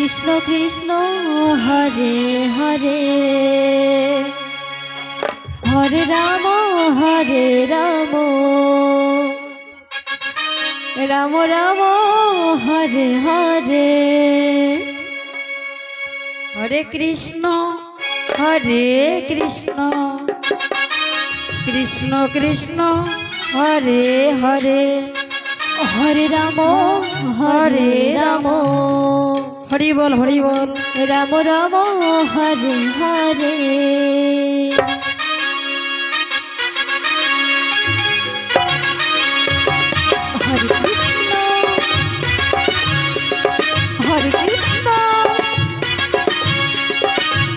Krishna Krishna Hare Hare Hare Ram Ram Ram Hare Hare Hare Krishna Krishna Krishna Hare Hare Hare Ram Hari বল Ram Ram Hare Hare Hare Krishna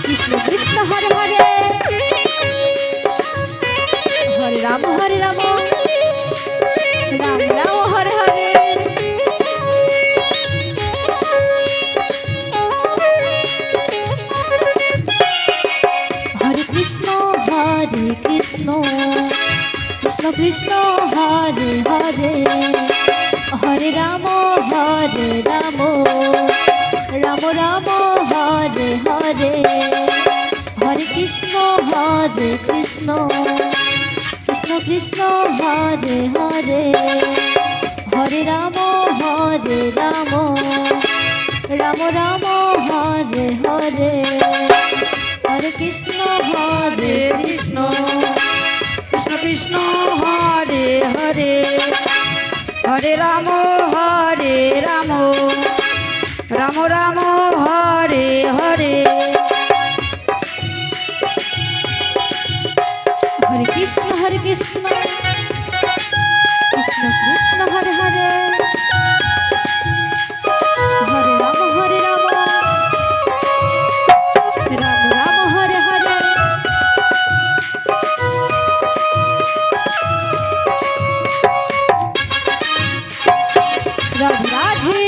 Krishna Krishna Hare Hare Hare Ram Ram Ram Hare Hare Hare Krishna Krishna Krishna Hare Hare Hare Ram Ram Ram Hare Hare Hare Krishna Krishna Krishna Hare Hare Hare Ram Ram Ram Hare Hare Hare Krishna Krishna Krishna Hare Hare Hare Ram Ram Ram Hare Hare Hare Krishna Krishna Krishna Hare Hare Hare Ram Ram Hare Hare Radhe Radhe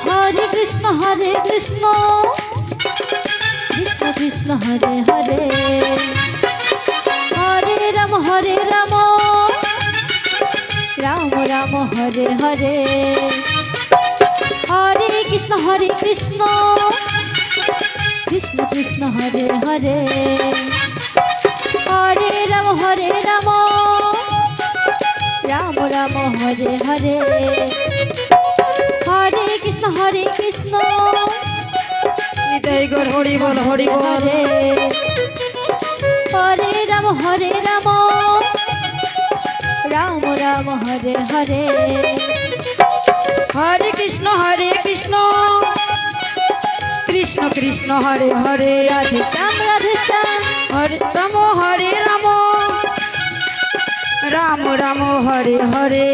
হরে Krishna Krishna Krishna Hare Hare Hare Ram Ram Ram Hare Hare Hare Krishna Krishna Krishna Hare Hare Hare Ram Ram Ram Hare Hare Hare Krishna Hari বল Hare Hare Ram Ram Ram Hare Hare Hare Krishna Krishna Krishna Hare Hare Radhe শ্যাম হরে Ram Ram Ram Hare Hare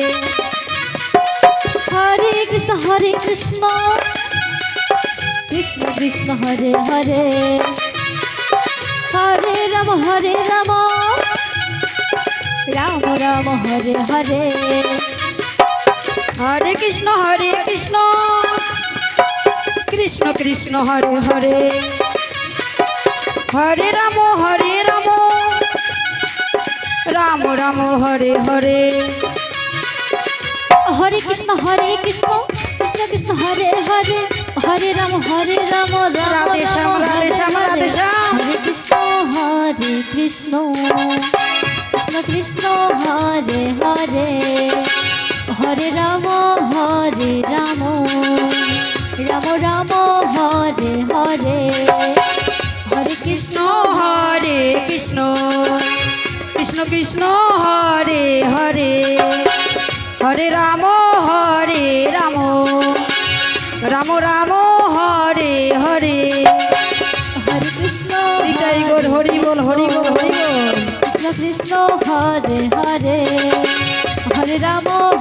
Hare Krishna Krishna Krishna Hare Hare Hare Ram Ram Ram Hare Hare Hare Krishna Krishna Krishna Hare Hare Hare Ram Ram Ram Hare Hare Hare Krishna Krishna Krishna Hare Hare Hare Ram Radhe শ্যাম হরে Krishna Krishna Krishna Hare Hare Hare Ram Ram Ram Hare Hare Hare Krishna Krishna Krishna Hare Hare Hare Ram Ram Ram Hare Hare Hare Krishna Hari বল Krishna Krishna Hare Hare Hare Ram